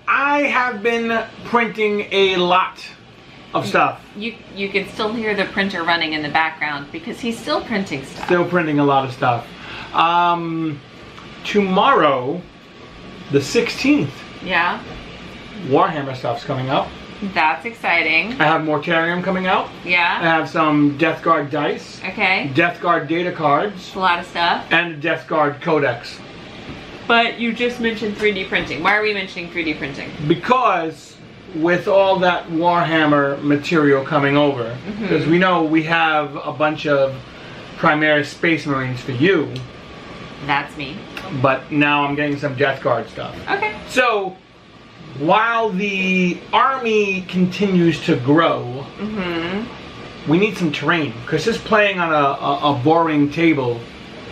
I have been printing a lot of stuff. You can still hear the printer running in the background because he's still printing stuff. Still printing a lot of stuff. Tomorrow, the 16th. Yeah. Warhammer stuff's coming up. That's exciting. I have Planetarium coming out. Yeah. I have some Death Guard dice. Okay. Death Guard data cards. It's a lot of stuff. And the Death Guard codex. But you just mentioned 3D printing. Why are we mentioning 3D printing? Because with all that Warhammer material coming over, because we know we have a bunch of Primaris Space Marines for you. That's me. But now I'm getting some Death Guard stuff. Okay. So, while the army continues to grow, we need some terrain. Because just playing on a boring table.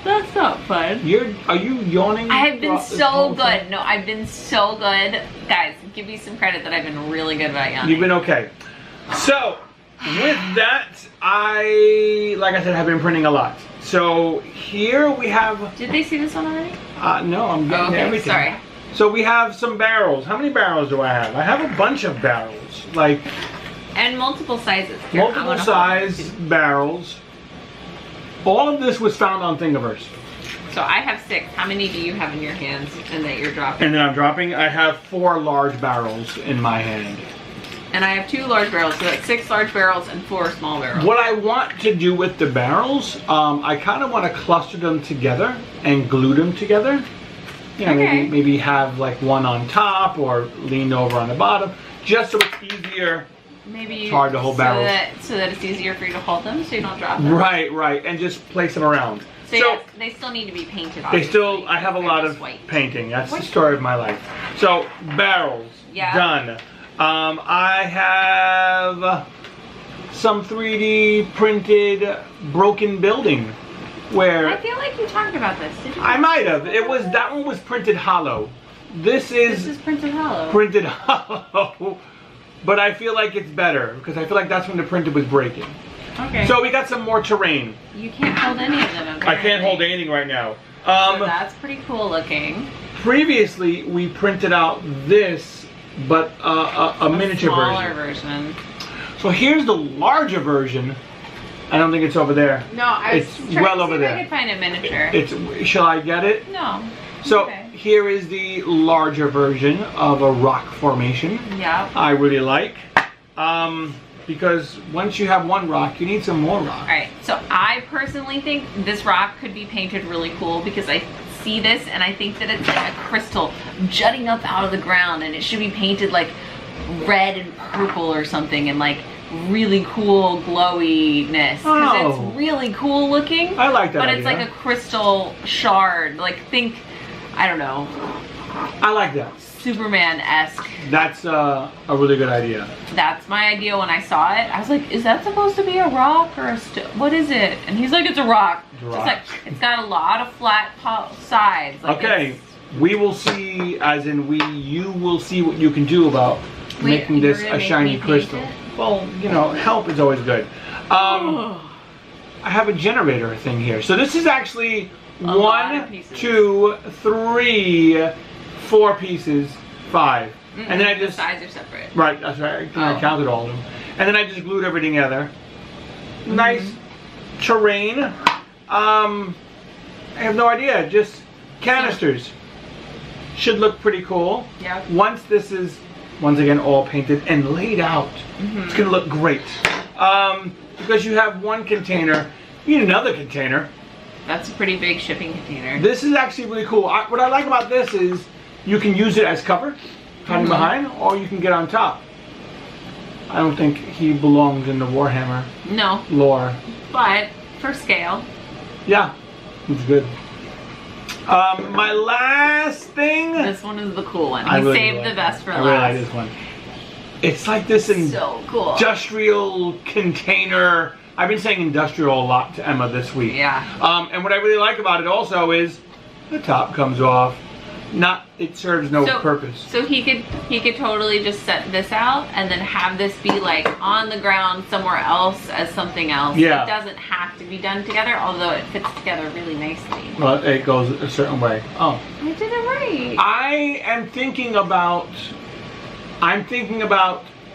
That's not fun. Are you yawning? I have been so good. No, I've been so good. Guys, give me some credit that I've been really good about yawning. You've been okay. So, with that, like I said, have been printing a lot. So, here we have... Did they see this one already? No, I'm getting everything. Sorry. So we have some barrels. How many barrels do I have? I have a bunch of barrels. Like... And multiple sizes. Here, multiple size barrels. All of this was found on Thingiverse. So I have 6. How many do you have in your hands and that you're dropping? And then I'm dropping, I have 4 large barrels in my hand. And I have 2 large barrels, so that's 6 large barrels and 4 small barrels. What I want to do with the barrels, I kind of want to cluster them together and glue them together. You know, maybe have like one on top or leaned over on the bottom, just so it's easier. Maybe it's hard to hold barrels. So that it's easier for you to hold them, so you don't drop them. Right, right, and just place them around. So yes, they still need to be painted. Obviously. They still, I have a lot of painting. That's the story of my life. So barrels, done. I have some 3D printed broken building. Where I feel like you talked about this. Did you? I might have. That one was printed hollow. This is printed hollow. Printed hollow. But I feel like it's better because I feel like that's when the printer was breaking. Okay. So we got some more terrain. You can't hold any of them. Apparently. I can't hold anything right now. So that's pretty cool looking. Previously, we printed out this, but a miniature smaller version. So here's the larger version. I don't think it's over there. No, I was trying well to over see there. if I could find a miniature. Shall I get it? No. So here is the larger version of a rock formation. Yeah. I really like. Because once you have one rock, you need some more rock. Alright, so I personally think this rock could be painted really cool because I see this and I think that it's like a crystal jutting up out of the ground and it should be painted like red and purple or something and like really cool glowiness because it's really cool looking. I like that but idea. It's like a crystal shard. Like think, I don't know. I like that. Superman-esque. That's a really good idea. That's my idea when I saw it. I was like, is that supposed to be a rock or a what is it? And he's like, it's a rock. It's a rock. It's like, it's got a lot of flat sides. Like okay, we will see, as in you will see what you can do about making this a shiny crystal. Well, you know, help is always good. I have a generator thing here. So this is actually 1, 2, 3, 4 pieces, 5. And then I just... The sides are separate. Right, that's right. I counted all of them. And then I just glued everything together. Nice terrain. I have no idea. Just canisters. Should look pretty cool. Yeah. Once this is, once again, all painted and laid out, it's going to look great. Because you have one container, you need another container. That's a pretty big shipping container. This is actually really cool. What I like about this is you can use it as cover, hiding behind, or you can get on top. I don't think he belongs in the Warhammer lore. But for scale. Yeah, it's good. My last thing. This one is the cool one. He really saved the best for last. I really like this one. It's like this so cool. Industrial container. I've been saying industrial a lot to Emma this week. Yeah. And what I really like about it also is the top comes off. it serves no purpose. So he could totally just set this out and then have this be like on the ground somewhere else as something else. Yeah. It doesn't have to be done together, although it fits together really nicely. Well, it goes a certain way. Oh. I did it right. I'm thinking about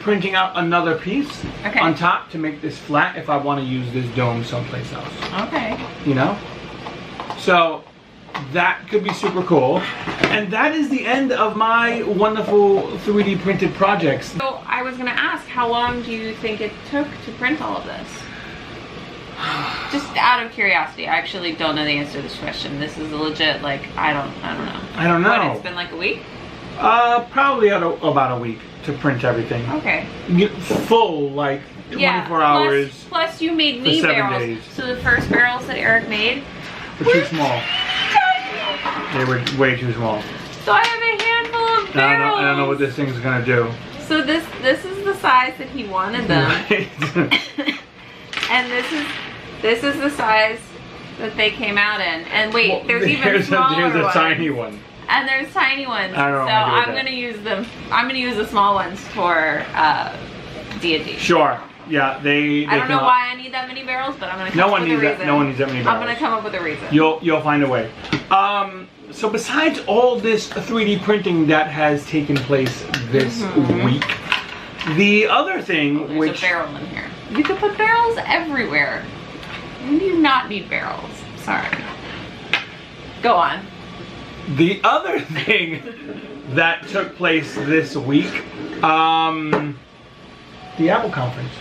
printing out another piece on top to make this flat if I want to use this dome someplace else. Okay. You know? So that could be super cool. And that is the end of my wonderful 3D printed projects. So I was going to ask, how long do you think it took to print all of this? Just out of curiosity. I actually don't know the answer to this question. This is legit, like, I don't know. I don't know. What, it's been like a week? Probably about a week to print everything. Okay. Full, like 24 hours. Plus you made me for 7 barrels. days. So the first barrels that Eric made were too small. They were way too small. So I have a handful of barrels. I don't know what this thing's gonna do. So this is the size that he wanted them. And this is the size that they came out in. And wait, well, there's even smaller ones. Here's a tiny one. And there's tiny ones. I don't know. So I'm gonna use them. I'm gonna use the small ones for D&D. Sure. Yeah, they I don't know why I need that many barrels, but I'm gonna come up with a reason. No one needs that many barrels. I'm gonna come up with a reason. You'll find a way. So besides all this 3D printing that has taken place this week, the other thing there's a barrel in here. You could put barrels everywhere. You do not need barrels. Sorry. Go on. The other thing that took place this week, the Apple conference.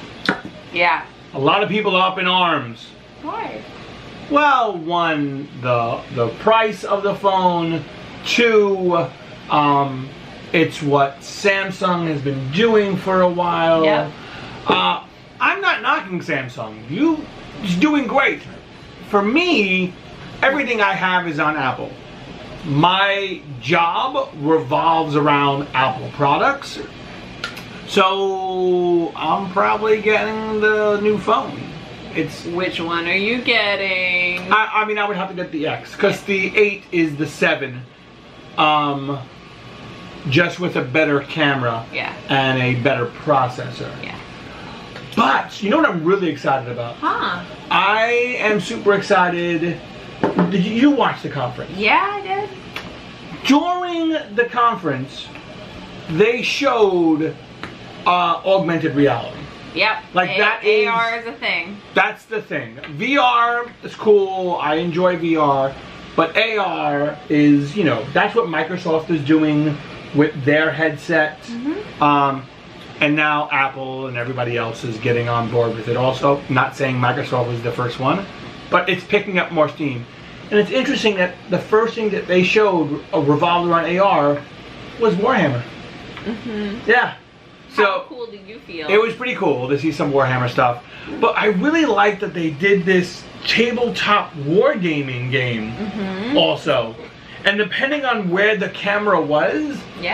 Yeah. A lot of people up in arms. Why? Well, one, the price of the phone. Two, it's what Samsung has been doing for a while. Yeah. I'm not knocking Samsung. It's doing great. For me, everything I have is on Apple. My job revolves around Apple products. So I'm probably getting the new phone. Which one are you getting? I mean, I would have to get the X because the 8 is the 7. Just with a better camera and a better processor. Yeah. But you know what I'm really excited about? Huh? I am super excited. Did you watch the conference? Yeah, I did. During the conference, they showed augmented reality. Yep. Like AR is a thing. That's the thing. VR is cool. I enjoy VR. But AR is, that's what Microsoft is doing with their headset. And now Apple and everybody else is getting on board with it also. Not saying Microsoft was the first one, but it's picking up more steam. And it's interesting that the first thing that they showed revolved around AR was Warhammer. Yeah. So how cool did you feel? It was pretty cool to see some Warhammer stuff. But I really like that they did this tabletop wargaming game also. And depending on where the camera was, it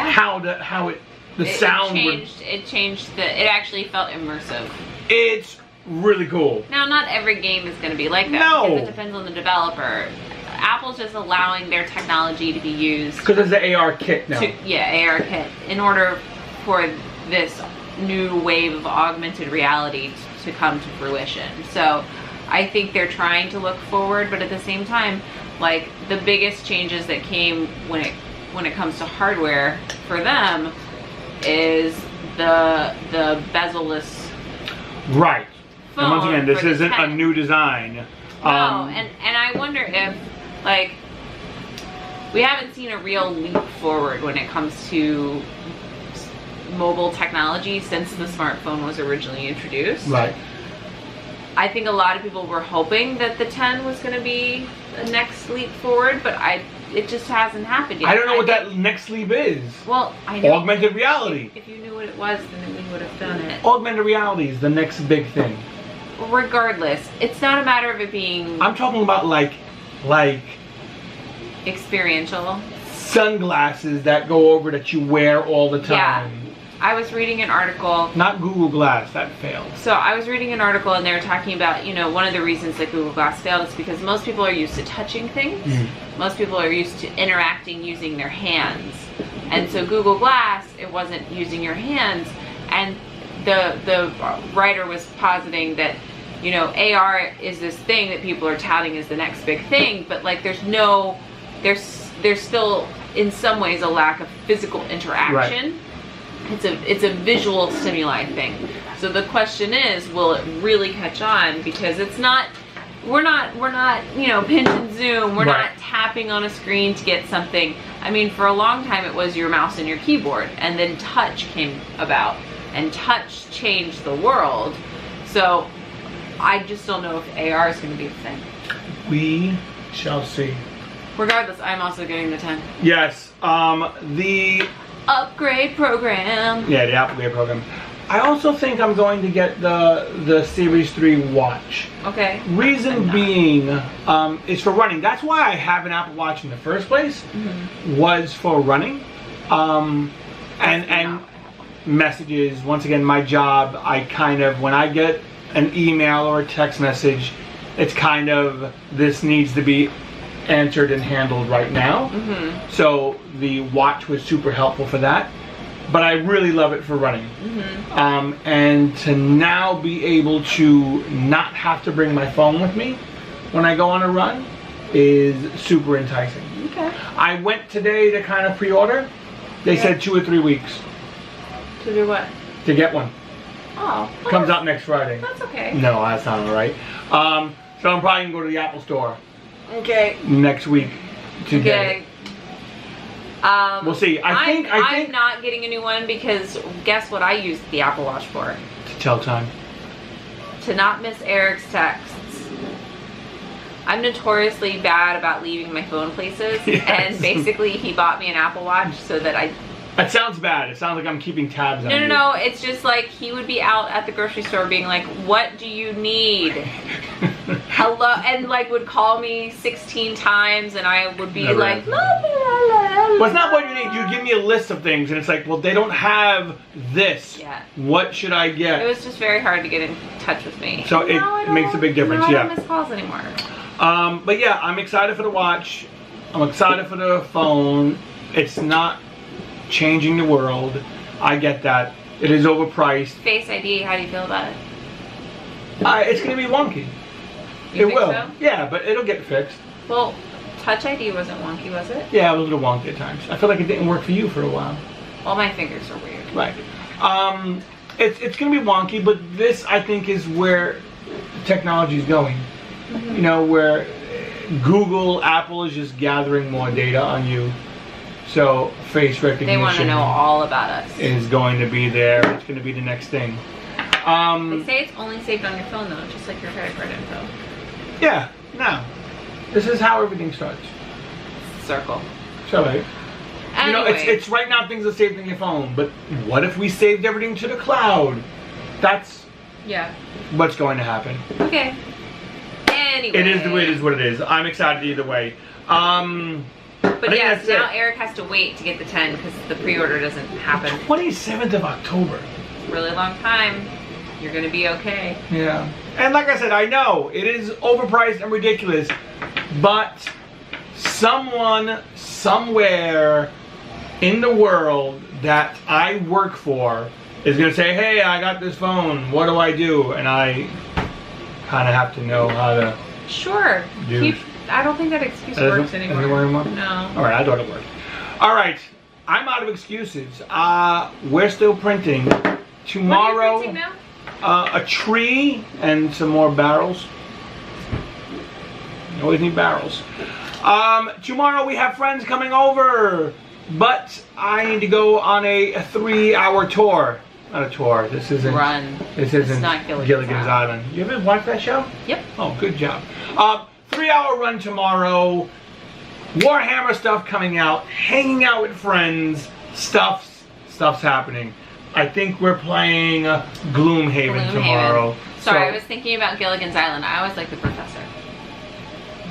actually felt immersive. It's really cool. Now, not every game is going to be like that. No. Because it depends on the developer. Apple's just allowing their technology to be used. Because there's the AR kit now. AR kit. In order for this new wave of augmented reality to come to fruition. So I think they're trying to look forward, but at the same time, like, the biggest changes that came when it comes to hardware for them is the bezel-less right phone. And once again, this isn't a 10. new design. No, and I wonder if, like, we haven't seen a real leap forward when it comes to mobile technology since the smartphone was originally introduced. Right. I think a lot of people were hoping that the 10 was going to be the next leap forward, but it just hasn't happened yet. I don't know what that next leap is. Well, I know. Augmented reality. If you knew what it was, then we would have done it. Augmented reality is the next big thing. Regardless, it's not a matter of it being... I'm talking about like experiential. Sunglasses that go over that you wear all the time. I was reading an article. Not Google Glass, that failed. So I was reading an article and they were talking about, you know, one of the reasons that Google Glass failed is because most people are used to touching things. Most people are used to interacting using their hands. And so Google Glass, it wasn't using your hands. And the writer was positing that, you know, AR is this thing that people are touting as the next big thing, but like there's still in some ways a lack of physical interaction. Right. It's a visual stimuli thing. So the question is, will it really catch on? Because it's not, we're not, you know, pinch and zoom. We're not tapping on a screen to get something. I mean, for a long time it was your mouse and your keyboard, and then touch came about, and touch changed the world. So I just don't know if AR is going to be a thing. We shall see. Regardless, I'm also getting the 10. Yes, the upgrade program. Yeah, the upgrade program. I also think I'm going to get the Series 3 watch. Okay. Reason being is for running. That's why I have an Apple Watch in the first place. Was for running, and messages. Once again, my job. I kind of, when I get an email or a text message, it's kind of, this needs to be answered and handled right now. So the watch was super helpful for that. But I really love it for running. And to now be able to not have to bring my phone with me when I go on a run is super enticing. Okay. I went today to kind of pre-order. They said 2 or 3 weeks. To do what? To get one. Oh. Comes out next Friday. That's okay. No, that's not alright. So I'm probably going to go to the Apple store. Okay. Next week to get it. We'll see. I think I'm not getting a new one because guess what I use the Apple Watch for? To tell time. To not miss Eric's texts. I'm notoriously bad about leaving my phone places, and basically he bought me an Apple Watch so that I... That sounds bad. It sounds like I'm keeping tabs on you. No. It's just like he would be out at the grocery store being like, what do you need? Hello? And like would call me 16 times and I would be like, la, la, la, well, it's not what you need. You give me a list of things and it's like, well, they don't have this. Yeah. What should I get? It was just very hard to get in touch with me. So it makes a big difference. I don't miss calls anymore. But yeah, I'm excited for the watch. I'm excited for the phone. It's not changing the world. I get that. It is overpriced. Face ID, how do you feel about it? It's going to be wonky. You it will. So? Yeah, but it'll get fixed. Well, Touch ID wasn't wonky, was it? Yeah, it was a little wonky at times. I feel like it didn't work for you for a while. Well, my fingers are weird. Right. It's going to be wonky, but this, I think, is where technology is going. You know, where Google, Apple is just gathering more data on you. So face recognition. They want to know all about us. Is going to be there. It's going to be the next thing. They say it's only saved on your phone though, just like your credit card info. Yeah. Now, this is how everything starts. Circle. So like, anyway. You know, it's right now things are saved on your phone, but what if we saved everything to the cloud? That's what's going to happen. Okay. Anyway. It is the way it is what it is. I'm excited either way. But yes, now Eric has to wait to get the 10 because the pre-order doesn't happen. 27th of October. Really long time. You're going to be okay. Yeah. And like I said, I know it is overpriced and ridiculous, but someone somewhere in the world that I work for is going to say, hey, I got this phone. What do I do? And I kind of have to know how to do. I don't think that excuse works anymore. No. All right, I thought it worked. All right, I'm out of excuses. We're still printing. Tomorrow, what are you printing now? a tree and some more barrels. You always need barrels. Tomorrow we have friends coming over, but I need to go on a 3-hour tour. Not a tour. This isn't. Run. This isn't not Gilligan's Island. You ever watched that show? Yep. Oh, good job. 3-hour run tomorrow. Warhammer stuff coming out. Hanging out with friends. Stuff's happening. I think we're playing Gloomhaven tomorrow. Sorry, I was thinking about Gilligan's Island. I always liked the professor.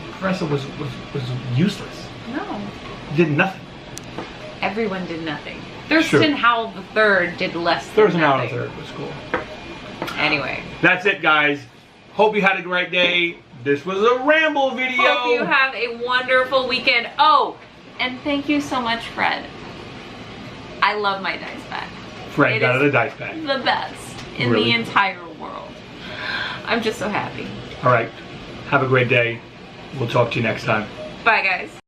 The professor was useless. No. Did nothing. Everyone did nothing. Thurston Howell III did less than Thurston Howell nothing. III was cool. Anyway. That's it, guys. Hope you had a great day. This was a ramble video. Hope you have a wonderful weekend. Oh, and thank you so much, Fred. I love my dice bag. Fred got it a dice bag. The best in the entire world. I'm just so happy. All right. Have a great day. We'll talk to you next time. Bye, guys.